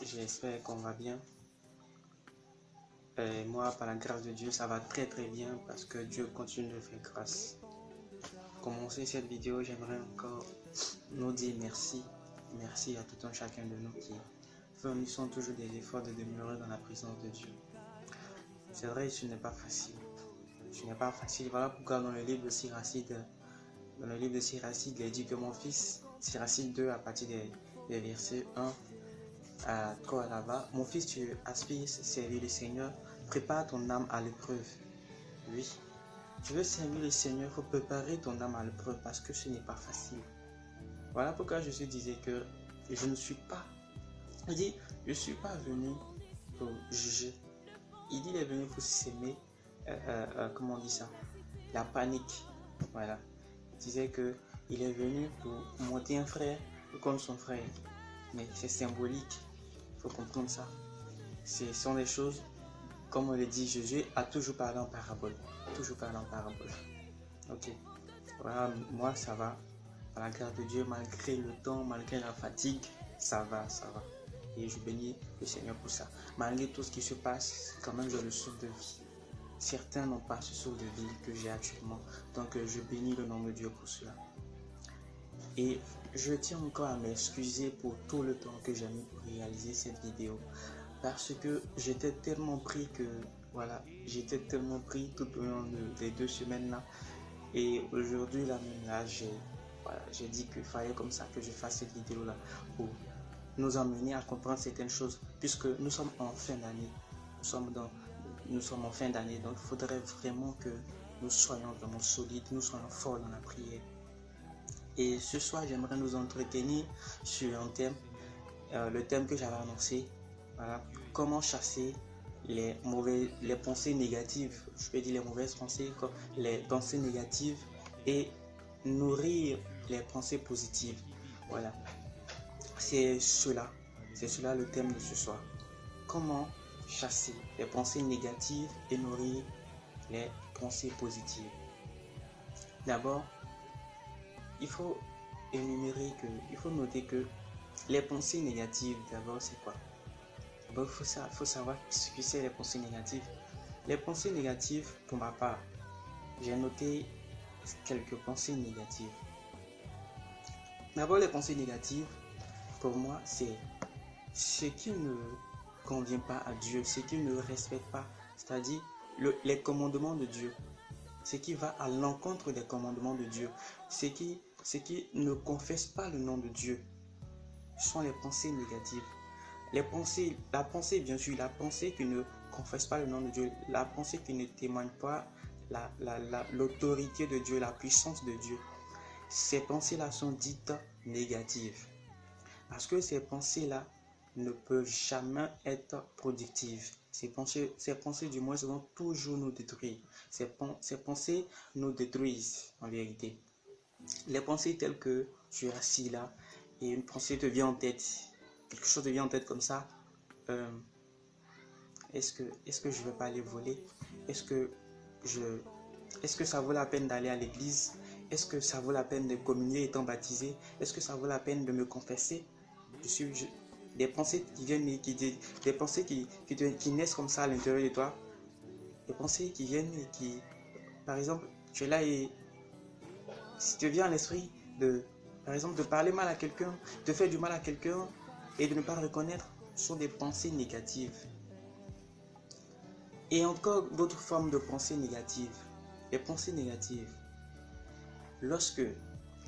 j'espère qu'on va bien. Moi, par la grâce de Dieu, ça va très bien parce que Dieu continue de faire grâce. Pour commencer cette vidéo, j'aimerais encore nous dire merci. Merci à tout un chacun de nous qui fournissons toujours des efforts de demeurer dans la présence de Dieu. C'est vrai, ce n'est pas facile. Ce n'est pas facile. Voilà pourquoi dans le livre de Siracide, il est dit que mon fils, Siracide 2 à partir des versets 1 à 3 là-bas, mon fils, tu aspires servir le Seigneur, prépare ton âme à l'épreuve. Oui, tu veux servir le Seigneur, il faut préparer ton âme à l'épreuve parce que ce n'est pas facile. Voilà pourquoi je disais que je ne suis pas, je suis pas venu pour juger. Il dit, il est venu pour s'aimer, comment on dit ça, la panique. Voilà. Il disait que il est venu pour monter un frère comme son frère. Mais c'est symbolique. Il faut comprendre ça. Ce sont des choses, comme on le dit, Jésus a toujours parlé en parabole. Toujours parlé en parabole. Ok. Voilà, moi ça va. Par la grâce de Dieu, malgré le temps, malgré la fatigue, ça va. Et je bénis le Seigneur pour ça. Malgré tout ce qui se passe, quand même j'ai le souffle de vie. Certains n'ont pas ce souffle de vie que j'ai actuellement. Donc je bénis le nom de Dieu pour cela. Et je tiens encore à m'excuser pour tout le temps que j'ai mis pour réaliser cette vidéo. Parce que j'étais tellement pris que, voilà, j'étais tellement pris tout au long des 2 semaines là. Et aujourd'hui, là même là, j'ai dit qu'il fallait comme ça que je fasse cette vidéo là pour nous emmener à comprendre certaines choses. Puisque nous sommes en fin d'année. Nous sommes en fin d'année. Donc il faudrait vraiment que nous soyons vraiment solides, nous soyons forts dans la prière. Et ce soir, j'aimerais nous entretenir sur un thème, le thème que j'avais annoncé. Voilà, comment chasser les pensées négatives, je peux dire les mauvaises pensées, les pensées négatives et nourrir les pensées positives. Voilà, c'est cela le thème de ce soir. Comment chasser les pensées négatives et nourrir les pensées positives. D'abord, il faut noter que les pensées négatives, d'abord, c'est quoi? Il faut savoir ce que c'est les pensées négatives. Les pensées négatives, pour ma part, j'ai noté quelques pensées négatives. D'abord, les pensées négatives, pour moi, c'est ce qui ne convient pas à Dieu, ce qui ne respecte pas, c'est-à-dire les commandements de Dieu, ce qui va à l'encontre des commandements de Dieu, ce qui ne confesse pas le nom de Dieu, ce sont les pensées négatives. La pensée bien sûr, la pensée qui ne confesse pas le nom de Dieu, la pensée qui ne témoigne pas l'autorité de Dieu, la puissance de Dieu. Ces pensées-là sont dites négatives. Parce que ces pensées-là ne peuvent jamais être productives. Ces pensées du moins vont toujours nous détruire. Ces pensées nous détruisent en vérité. Les pensées telles que tu es assis là et une pensée te vient en tête. Quelque chose te vient en tête comme ça. Est-ce que je ne vais pas aller voler? Est-ce que ça vaut la peine d'aller à l'église? Est-ce que ça vaut la peine de communier étant baptisé? Est-ce que ça vaut la peine de me confesser? Des pensées qui viennent, des pensées qui naissent comme ça à l'intérieur de toi. Des pensées qui viennent et qui, par exemple, tu es là et si te vient à l'esprit par exemple, de parler mal à quelqu'un, de faire du mal à quelqu'un et de ne pas reconnaître, ce sont des pensées négatives. Et encore d'autres formes de pensées négatives. Les pensées négatives. Lorsque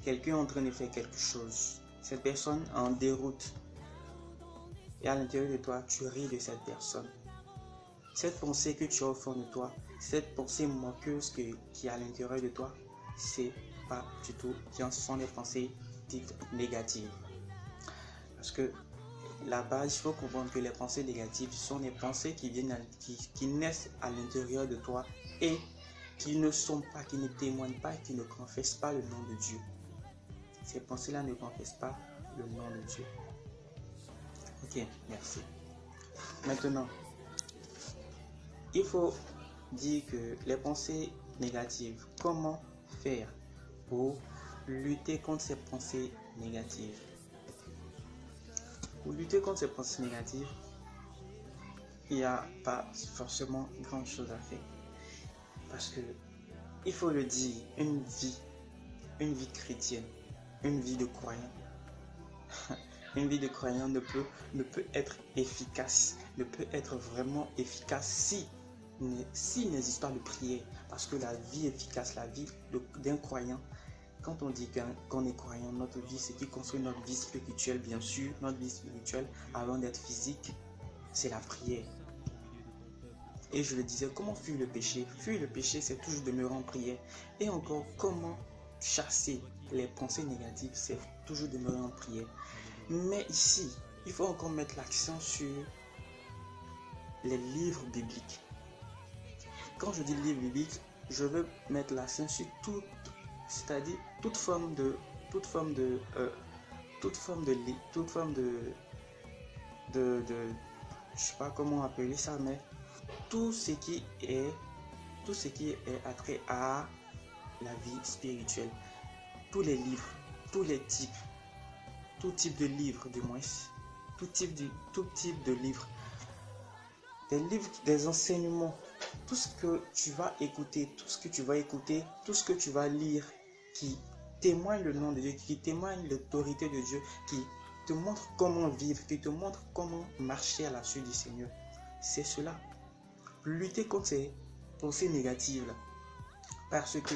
quelqu'un est en train de faire quelque chose, cette personne est en déroute. Et à l'intérieur de toi, tu ris de cette personne. Cette pensée que tu as au fond de toi, cette pensée moqueuse qui est à l'intérieur de toi, c'est pas du tout, ce sont des pensées dites négatives. Parce que là-bas, il faut comprendre que les pensées négatives sont des pensées qui naissent à l'intérieur de toi et qui ne témoignent pas, qui ne confessent pas le nom de Dieu. Ces pensées-là ne confessent pas le nom de Dieu. Ok, merci. Maintenant, il faut dire que les pensées négatives, comment faire pour lutter contre ces pensées négatives? Pour lutter contre ces pensées négatives, il n'y a pas forcément grand chose à faire. Parce que, il faut le dire, une vie chrétienne, une vie de croyant, une vie de croyant ne peut être efficace, ne peut être vraiment efficace s'il n'existe pas de prière. Parce que la vie efficace, la vie d'un croyant, quand on dit qu'on est croyant, notre vie, ce qui construit notre vie spirituelle, bien sûr, notre vie spirituelle, avant d'être physique, c'est la prière. Et je le disais, comment fuir le péché? Fuir le péché, c'est toujours demeurer en prière. Et encore, comment chasser les pensées négatives? C'est toujours demeurer en prière. Mais ici, il faut encore mettre l'accent sur les livres bibliques. Quand je dis livre biblique, je veux mettre l'accent sur c'est-à-dire toute forme de je sais pas comment appeler ça, mais tout ce qui est attrait à la vie spirituelle, tous les livres, tous les types, tout type de livres du moins, tout type de livres, des enseignements, tout ce que tu vas écouter, tout ce que tu vas lire qui témoigne le nom de Dieu, qui témoigne l'autorité de Dieu, qui te montre comment vivre, qui te montre comment marcher à la suite du Seigneur. C'est cela. Lutter contre ces pensées négatives là. Parce que,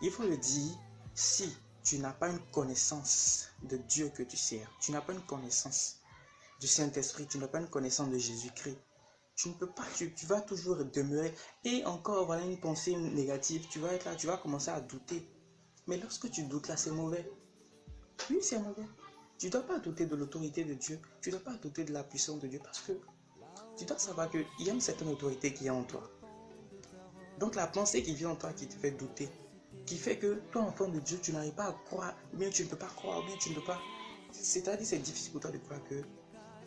il faut le dire, si tu n'as pas une connaissance de Dieu que tu sers, tu n'as pas une connaissance du Saint-Esprit, tu n'as pas une connaissance de Jésus-Christ, tu ne peux pas, tu vas toujours demeurer. Et encore, voilà une pensée négative, tu vas être là, tu vas commencer à douter. Mais lorsque tu doutes là, c'est mauvais. Oui, c'est mauvais. Tu ne dois pas douter de l'autorité de Dieu, tu ne dois pas douter de la puissance de Dieu, parce que tu dois savoir qu'il y a une certaine autorité qui est en toi. Donc la pensée qui vient en toi qui te fait douter, qui fait que toi, enfant de Dieu, tu n'arrives pas à croire, ou bien tu ne peux pas croire, ou bien tu ne peux pas... C'est-à-dire c'est difficile pour toi de croire que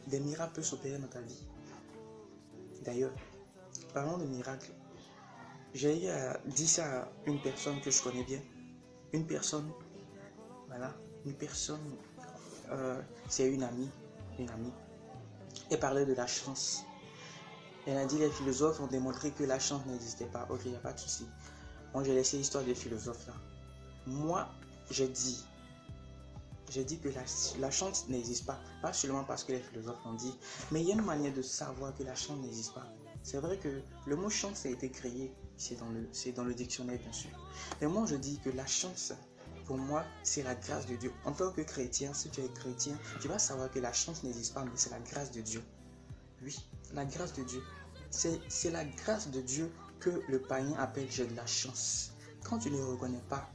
des miracles peuvent s'opérer dans ta vie. D'ailleurs, parlons de miracles. J'ai dit ça à une personne que je connais bien. Une personne, c'est une amie. Elle parlait de la chance. Elle a dit les philosophes ont démontré que la chance n'existait pas. Ok, il n'y a pas de souci. Moi, j'ai laissé l'histoire des philosophes là. Moi, j'ai dit que la chance n'existe pas. Pas seulement parce que les philosophes l'ont dit, mais il y a une manière de savoir que la chance n'existe pas. C'est vrai que le mot chance a été créé, c'est dans le dictionnaire bien sûr. Mais moi, je dis que la chance, pour moi, c'est la grâce de Dieu. En tant que chrétien, si tu es chrétien, tu vas savoir que la chance n'existe pas, mais c'est la grâce de Dieu. Oui, la grâce de Dieu. C'est la grâce de Dieu que le païen appelle j'ai de la chance. Quand tu ne reconnais pas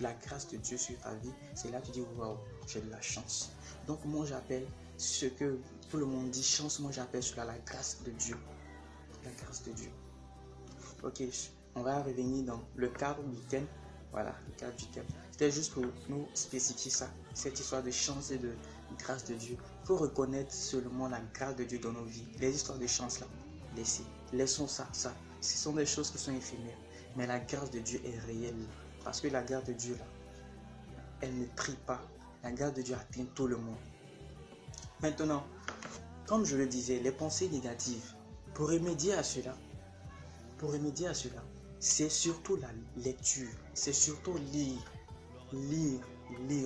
la grâce de Dieu sur ta vie, c'est là que tu dis waouh, j'ai de la chance. Donc moi j'appelle ce que tout le monde dit chance, moi j'appelle cela la grâce de Dieu. La grâce de Dieu. Ok, on va revenir dans le cadre du thème. Voilà, le cadre du thème. C'était juste pour nous spécifier ça, cette histoire de chance et de grâce de Dieu. Il faut reconnaître seulement la grâce de Dieu dans nos vies. Les histoires de chance là, laissons ça. Ce sont des choses qui sont éphémères. Mais la grâce de Dieu est réelle. Parce que la grâce de Dieu là, elle ne trie pas. La grâce de Dieu atteint tout le monde. Maintenant, comme je le disais, les pensées négatives, pour remédier à cela, c'est surtout la lecture, c'est surtout lire,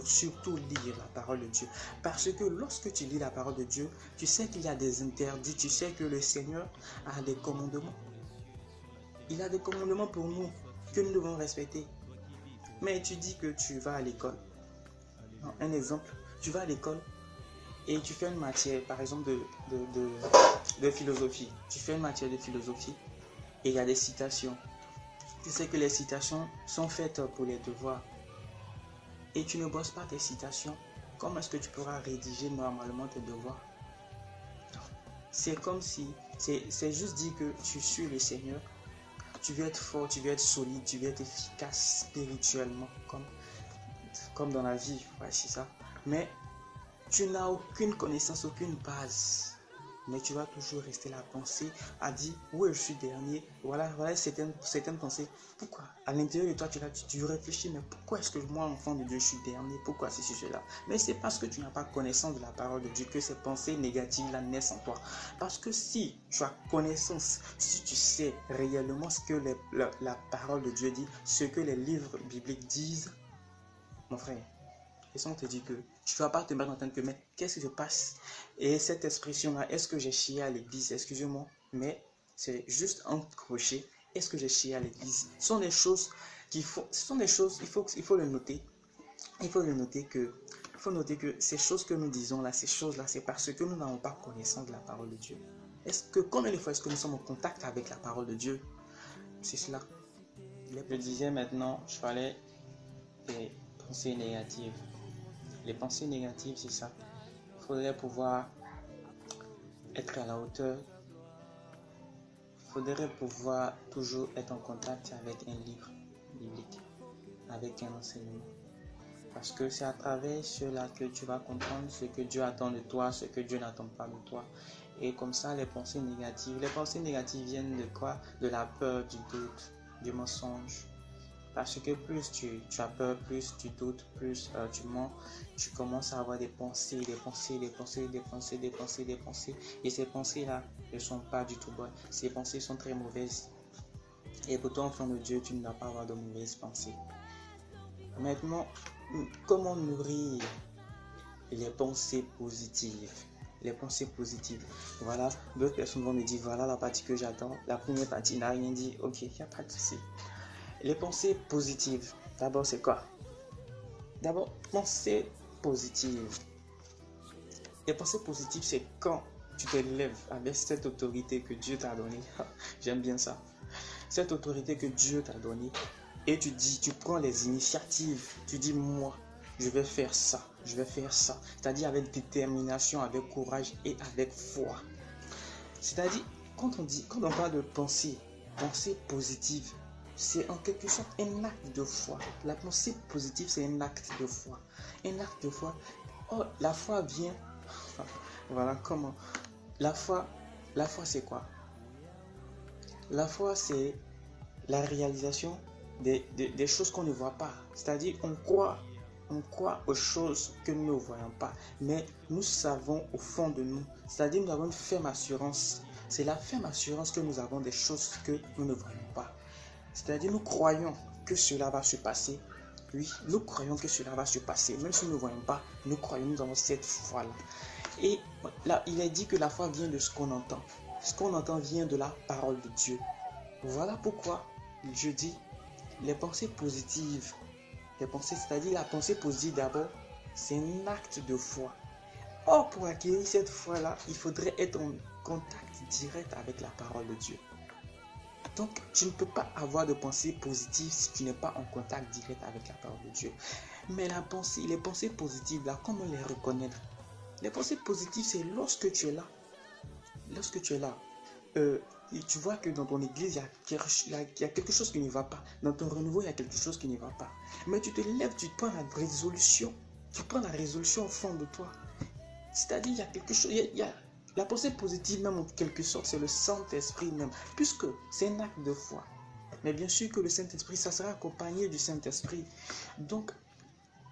surtout lire la parole de Dieu. Parce que lorsque tu lis la parole de Dieu, tu sais qu'il y a des interdits, tu sais que le Seigneur a des commandements. Il a des commandements pour nous que nous devons respecter. Mais tu dis que tu vas à l'école. Un exemple, tu vas à l'école et tu fais une matière, par exemple de philosophie. Tu fais une matière de philosophie et il y a des citations. Tu sais que les citations sont faites pour les devoirs. Et tu ne bosses pas tes citations. Comment est-ce que tu pourras rédiger normalement tes devoirs? C'est comme si, c'est juste dire que tu suis le Seigneur. Tu veux être fort, tu veux être solide, tu veux être efficace spirituellement, comme dans la vie, ouais, c'est ça. Mais tu n'as aucune connaissance, aucune base Mais tu vas toujours rester la pensée à dire, oui, je suis dernier. Voilà certaines pensées. Pourquoi? À l'intérieur de toi, tu réfléchis, mais pourquoi est-ce que moi, enfant de Dieu, je suis dernier? Pourquoi ceci, cela? Mais c'est parce que tu n'as pas connaissance de la parole de Dieu que ces pensées négatives-là naissent en toi. Parce que si tu as connaissance, si tu sais réellement ce que la parole de Dieu dit, ce que les livres bibliques disent, mon frère, et ça on te dit que tu ne vas pas te mettre en train de te mettre, qu'est-ce qui se passe? Et cette expression-là, est-ce que j'ai chié à l'église? Excusez-moi, mais c'est juste un crochet. Est-ce que j'ai chié à l'église? Ce sont des choses il faut le noter. Il faut noter que ces choses que nous disons là, ces choses-là, c'est parce que nous n'avons pas connaissance de la parole de Dieu. Combien de fois est-ce que nous sommes en contact avec la parole de Dieu? C'est cela. Je disais maintenant, je parlais des pensées négatives. Les pensées négatives, c'est ça. Il faudrait pouvoir être à la hauteur. Il faudrait pouvoir toujours être en contact avec un livre biblique, avec un enseignement. Parce que c'est à travers cela que tu vas comprendre ce que Dieu attend de toi, ce que Dieu n'attend pas de toi. Et comme ça, les pensées négatives viennent de quoi? De la peur, du doute, du mensonge. Parce que plus tu as peur, plus tu doutes, plus tu mens, tu commences à avoir des pensées. Et ces pensées-là ne sont pas du tout bonnes. Ces pensées sont très mauvaises. Et pour toi, enfant de Dieu, tu ne dois pas avoir de mauvaises pensées. Maintenant, comment nourrir les pensées positives? Les pensées positives. Voilà, d'autres personnes vont me dire, voilà la partie que j'attends. La première partie n'a rien dit. Ok, il n'y a pas de souci. Les pensées positives, d'abord c'est quoi? D'abord, pensée positive. Les pensées positives, c'est quand tu te lèves avec cette autorité que Dieu t'a donnée. J'aime bien ça. Cette autorité que Dieu t'a donnée. Et tu prends les initiatives. Tu dis, moi, je vais faire ça. Je vais faire ça. C'est-à-dire avec détermination, avec courage et avec foi. C'est-à-dire, quand on parle de pensée positive, c'est en quelque sorte un acte de foi. La pensée positive, c'est un acte de foi. Un acte de foi. Oh, la foi vient. Voilà comment. La foi c'est quoi? La foi, c'est la réalisation des choses qu'on ne voit pas. C'est-à-dire, on croit aux choses que nous ne voyons pas. Mais nous savons au fond de nous. C'est-à-dire, nous avons une ferme assurance. C'est la ferme assurance que nous avons des choses que nous ne voyons pas. C'est-à-dire, nous croyons que cela va se passer. Oui, nous croyons que cela va se passer. Même si nous ne voyons pas, nous croyons, nous avons cette foi-là. Et là, il est dit que la foi vient de ce qu'on entend. Ce qu'on entend vient de la parole de Dieu. Voilà pourquoi je dis les pensées positives. C'est-à-dire la pensée positive d'abord, c'est un acte de foi. Or, pour acquérir cette foi-là, il faudrait être en contact direct avec la parole de Dieu. Donc, tu ne peux pas avoir de pensée positive si tu n'es pas en contact direct avec la parole de Dieu. Mais les pensées positives, là, comment les reconnaître? Les pensées positives, c'est lorsque tu es là. Lorsque tu es là, tu vois que dans ton église, il y a quelque chose qui ne va pas. Dans ton renouveau, il y a quelque chose qui ne va pas. Mais tu te lèves, tu prends la résolution. Tu prends la résolution au fond de toi. C'est-à-dire, il y a quelque chose... La pensée positive, même en quelque sorte, c'est le Saint-Esprit même, puisque c'est un acte de foi. Mais bien sûr que le Saint-Esprit, ça sera accompagné du Saint-Esprit. Donc,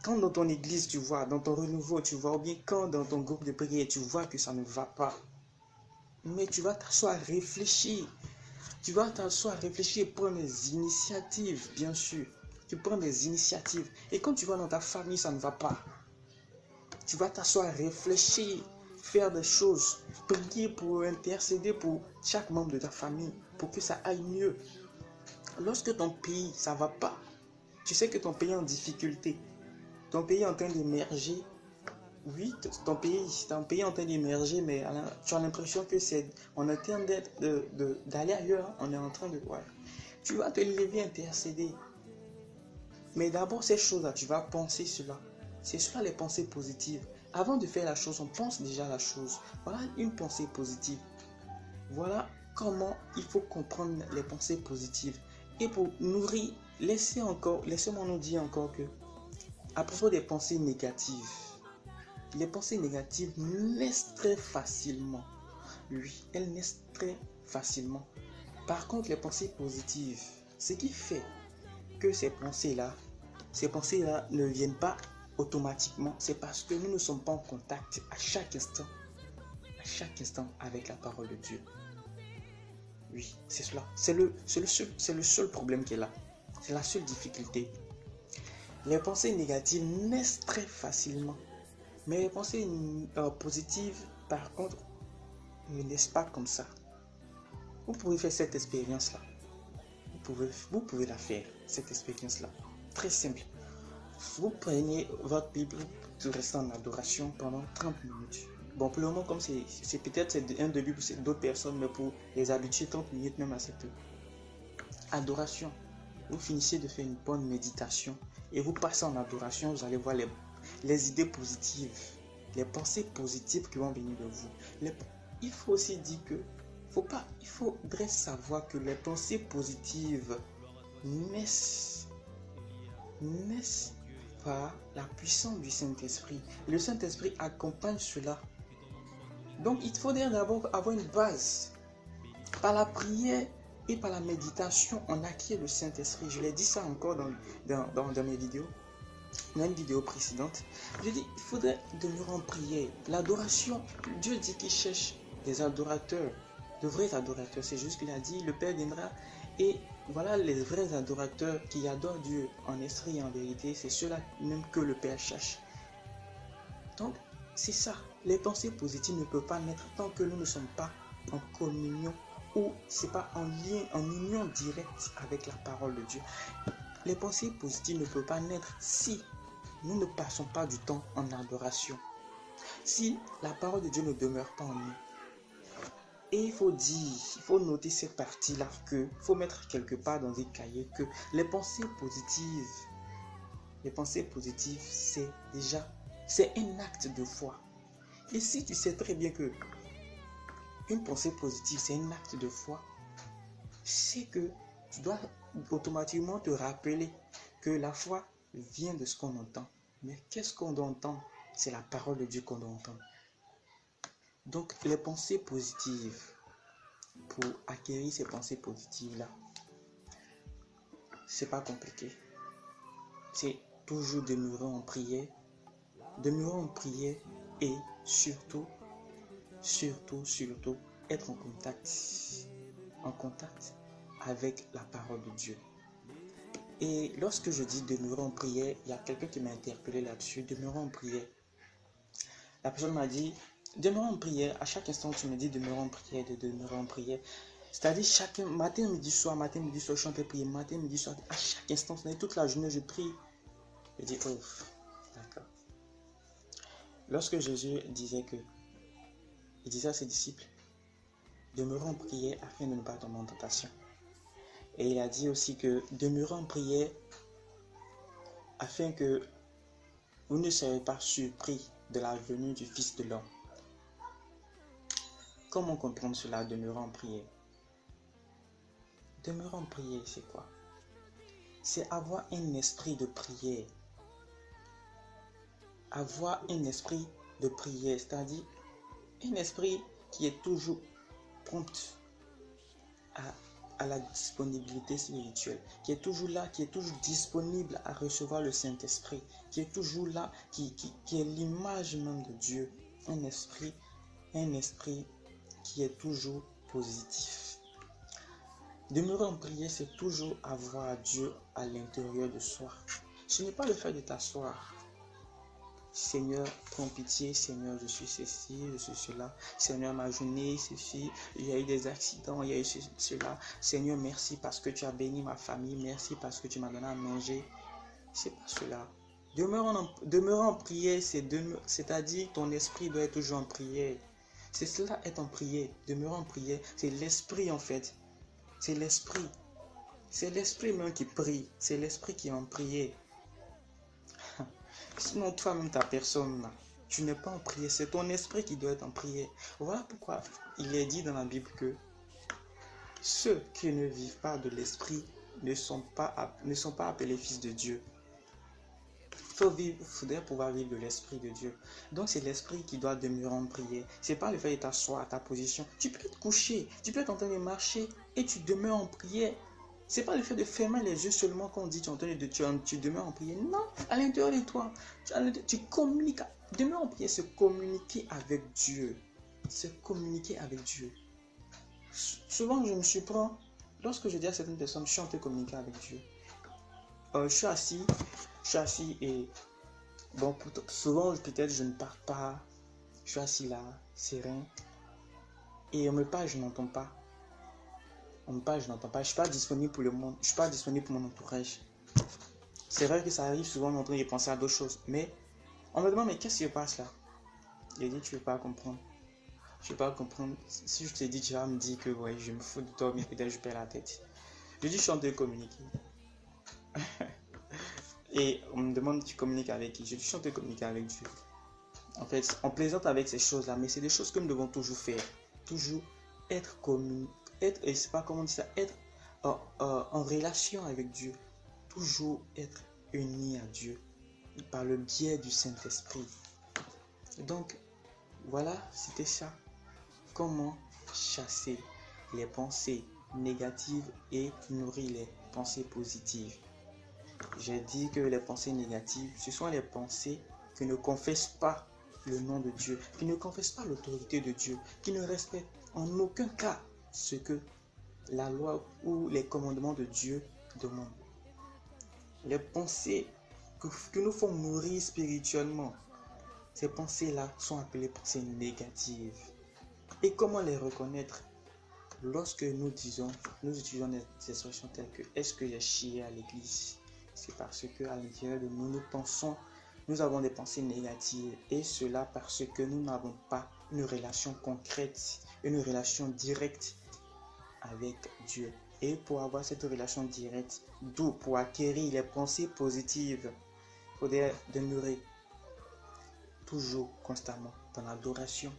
quand dans ton église, tu vois, dans ton renouveau, tu vois, ou bien quand dans ton groupe de prière, tu vois que ça ne va pas, mais tu vas t'asseoir à réfléchir. Tu vas t'asseoir à réfléchir et prendre des initiatives, bien sûr. Tu prends des initiatives. Et quand tu vois dans ta famille, ça ne va pas, tu vas t'asseoir à réfléchir, faire des choses, prier pour intercéder pour chaque membre de ta famille, pour que ça aille mieux. Lorsque ton pays, ça ne va pas, tu sais que ton pays est en difficulté, ton pays est en train d'émerger. Oui, ton pays est en train d'émerger, mais tu as l'impression que on est en train d'aller ailleurs, on est en train de... Ouais. Tu vas te lever, intercéder. Mais d'abord, ces choses-là, tu vas penser cela. C'est cela les pensées positives. Avant de faire la chose, on pense déjà la chose. Voilà une pensée positive. Voilà comment il faut comprendre les pensées positives. Et pour nourrir, laissez-moi nous dire encore que, à propos des pensées négatives, les pensées négatives naissent très facilement. Oui, elles naissent très facilement. Par contre, les pensées positives, ce qui fait que ces pensées-là ne viennent pas automatiquement, c'est parce que nous ne sommes pas en contact à chaque instant avec la parole de Dieu. Oui, c'est cela. C'est le seul problème qui est là. C'est la seule difficulté. Les pensées négatives naissent très facilement. Mais les pensées positives, par contre, ne naissent pas comme ça. Vous pouvez faire cette expérience-là. Vous pouvez la faire, cette expérience-là. Très simple. Vous prenez votre Bible, vous restez en adoration pendant 30 minutes. Bon, pour le moment, comme c'est peut-être un début pour d'autres personnes, mais pour les habitués, 30 minutes même assez peu. Adoration. Vous finissez de faire une bonne méditation et vous passez en adoration, vous allez voir les idées positives, les pensées positives qui vont venir de vous. Il faut aussi dire que il faudrait savoir que les pensées positives naissent par la puissance du Saint-Esprit. Le Saint-Esprit accompagne cela. Donc il faudrait d'abord avoir une base. Par la prière et par la méditation, on acquiert le Saint-Esprit. Je l'ai dit ça encore dans mes vidéos. Dans une vidéo précédente, je dis il faudrait demeurer en prière. L'adoration, Dieu dit qu'il cherche des adorateurs, de vrais adorateurs. C'est juste qu'il a dit, le Père viendra et voilà les vrais adorateurs qui adorent Dieu en esprit et en vérité. C'est ceux-là même que le Père cherche. Donc, c'est ça. Les pensées positives ne peuvent pas naître tant que nous ne sommes pas en communion ou c'est pas en lien, en union directe avec la parole de Dieu. Les pensées positives ne peuvent pas naître si nous ne passons pas du temps en adoration. Si la parole de Dieu ne demeure pas en nous. Et il faut noter cette partie-là, il faut mettre quelque part dans un cahier que les pensées positives, c'est un acte de foi. Et si tu sais très bien que une pensée positive, c'est un acte de foi, c'est que tu dois automatiquement te rappeler que la foi vient de ce qu'on entend. Mais qu'est-ce qu'on doit entendre? C'est la parole de Dieu qu'on doit entendre. Donc, les pensées positives, pour acquérir ces pensées positives-là, c'est pas compliqué. C'est toujours demeurer en prière et surtout, être en contact avec la parole de Dieu. Et lorsque je dis demeurer en prière, il y a quelqu'un qui m'a interpellé là-dessus, demeurer en prière. La personne m'a dit, demeurer en prière, à chaque instant tu me dis demeurer en prière. C'est-à-dire chaque matin, midi, soir, je suis en train de prier, matin, midi, soir, à chaque instant, toute la journée je prie. Je dis, oh, d'accord. Lorsque Jésus disait il disait à ses disciples, demeurez en prière afin de ne pas tomber en tentation. Et il a dit aussi que demeurez en prière afin que vous ne soyez pas surpris de la venue du Fils de l'homme. Comment comprendre cela, demeurer en prière? Demeurer en prière, c'est quoi? C'est avoir un esprit de prière. Avoir un esprit de prière, c'est-à-dire un esprit qui est toujours prompt à la disponibilité spirituelle, qui est toujours là, qui est toujours disponible à recevoir le Saint-Esprit, qui est toujours là, qui est l'image même de Dieu. Un esprit qui est toujours positif. Demeurer en prière, c'est toujours avoir Dieu à l'intérieur de soi. Ce n'est pas le fait de t'asseoir. Seigneur, prends pitié. Seigneur, je suis ceci, je suis cela. Seigneur, ma journée, ceci. Il y a eu des accidents, il y a eu cela. Seigneur, merci parce que tu as béni ma famille. Merci parce que tu m'as donné à manger. C'est pas cela. Demeurer en prière, c'est-à-dire ton esprit doit être toujours en prière. C'est cela, être en prière. Demeurer en prière, c'est l'esprit en fait. C'est l'esprit. C'est l'esprit même qui prie. C'est l'esprit qui est en prière. Sinon, toi-même, ta personne, tu n'es pas en prière. C'est ton esprit qui doit être en prière. Voilà pourquoi il est dit dans la Bible que ceux qui ne vivent pas de l'esprit ne sont pas appelés fils de Dieu. faudrait pouvoir vivre de l'Esprit de Dieu. Donc c'est l'Esprit qui doit demeurer en prière. C'est pas le fait de t'asseoir à ta position. Tu peux te coucher, tu peux être en train de marcher et tu demeures en prière. C'est pas le fait de fermer les yeux seulement quand on dit tu demeures en prière. Non, à l'intérieur de toi, tu communiques. Demeure en prière, c'est communiquer avec Dieu. C'est communiquer avec Dieu. Souvent, je me surprends, lorsque je dis à certaines personnes, je suis en train de communiquer avec Dieu. Je suis assis et bon, souvent peut-être je ne parle pas, je suis assis là, serein, et on me parle, je n'entends pas. On me parle, je n'entends pas, je ne suis pas disponible pour le monde, je ne suis pas disponible pour mon entourage. C'est vrai que ça arrive souvent, on est en train de penser à d'autres choses, mais on me demande, mais qu'est-ce qui se passe là? J'ai dit, tu ne veux pas comprendre. Je ne veux pas comprendre. Si je te dis, tu vas me dire que ouais, je me fous de toi, mais peut-être je perds la tête. Je dis, je suis en train de communiquer. Et on me demande, tu communiques avec qui? Je dis, je suis en train de communiquer avec Dieu. En fait, on plaisante avec ces choses-là, mais c'est des choses que nous devons toujours faire. Toujours être commun, être, et c'est pas comment on dit ça, être en relation avec Dieu. Toujours être uni à Dieu par le biais du Saint-Esprit. Donc, voilà, c'était ça. Comment chasser les pensées négatives et nourrir les pensées positives. J'ai dit que les pensées négatives, ce sont les pensées qui ne confessent pas le nom de Dieu, qui ne confessent pas l'autorité de Dieu, qui ne respectent en aucun cas ce que la loi ou les commandements de Dieu demandent. Les pensées que nous font mourir spirituellement, ces pensées-là sont appelées pensées négatives. Et comment les reconnaître? Lorsque nous utilisons des expressions telles que « est-ce que j'ai chié à l'église ?» C'est parce qu'à l'intérieur de nous, nous avons des pensées négatives. Et cela parce que nous n'avons pas une relation concrète, une relation directe avec Dieu. Et pour avoir cette relation directe, d'où pour acquérir les pensées positives, il faudrait demeurer toujours constamment dans l'adoration,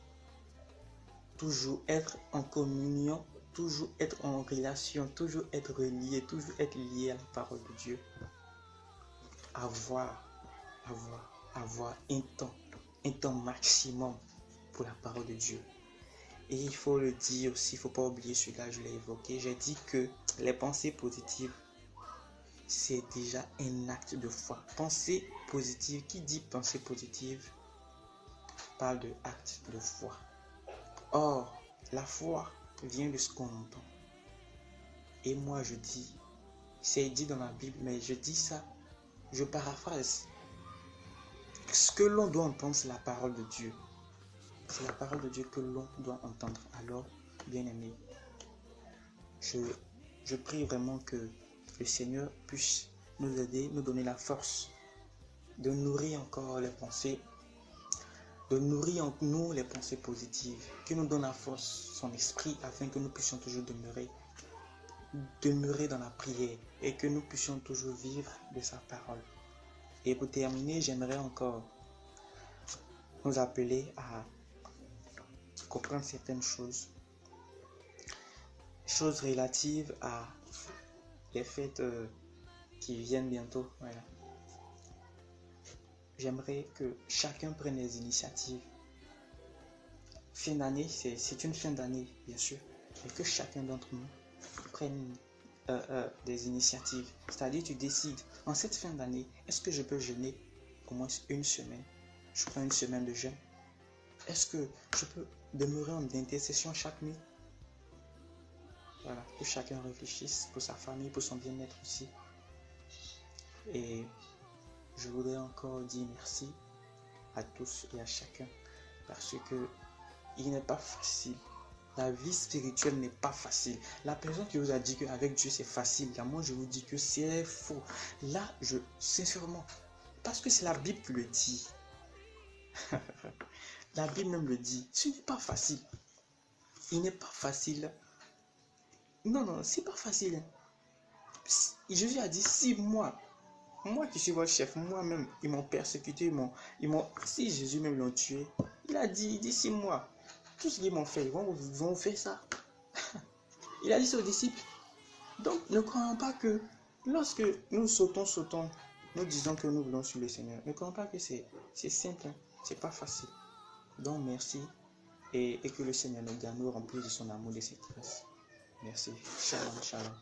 toujours être en communion, toujours être en relation, toujours être relié, toujours être lié à la parole de Dieu. Avoir un temps maximum pour la parole de Dieu. Et il faut le dire aussi, il ne faut pas oublier celui-là, je l'ai évoqué. J'ai dit que les pensées positives, c'est déjà un acte de foi. Pensée positive, qui dit pensée positive, parle de acte de foi. Or, la foi vient de ce qu'on entend. Et moi je dis, c'est dit dans la Bible, mais je dis ça, je paraphrase. Ce que l'on doit entendre, c'est la parole de Dieu. C'est la parole de Dieu que l'on doit entendre. Alors, bien-aimés, je prie vraiment que le Seigneur puisse nous aider, nous donner la force de nourrir encore les pensées, de nourrir en nous les pensées positives, qu'il nous donne la force, son esprit, afin que nous puissions toujours demeurer dans la prière et que nous puissions toujours vivre de sa parole. Et pour terminer, j'aimerais encore nous appeler à comprendre certaines choses relatives à les fêtes qui viennent bientôt. Voilà. J'aimerais que chacun prenne des initiatives. Fin d'année, c'est une fin d'année, bien sûr, mais que chacun d'entre nous prenne des initiatives. C'est-à-dire, tu décides, en cette fin d'année, est-ce que je peux jeûner au moins une semaine? Je prends une semaine de jeûne. Est-ce que je peux demeurer en intercession chaque nuit? Voilà, que chacun réfléchisse pour sa famille, pour son bien-être aussi. Et je voudrais encore dire merci à tous et à chacun parce que il n'est pas facile. La vie spirituelle n'est pas facile. La personne qui vous a dit qu'avec Dieu c'est facile, là, moi je vous dis que c'est faux. Là, sincèrement, parce que c'est la Bible qui le dit. La Bible même le dit. Ce n'est pas facile. Il n'est pas facile. Non, c'est pas facile. Jésus a dit 6 mois. Moi qui suis votre chef, moi-même, ils m'ont persécuté, si Jésus même l'ont tué, il a dit 6 mois. Tout ce qu'ils m'ont fait, ils vont faire ça. Il a dit ça aux disciples. Donc, ne croyons pas que lorsque nous sautons, Nous disons que nous voulons suivre le Seigneur. Ne croyons pas que c'est simple, hein? C'est pas facile. Donc merci et que le Seigneur nous garde, nous remplisse de son amour, de ses grâces. Merci. Shalom, shalom.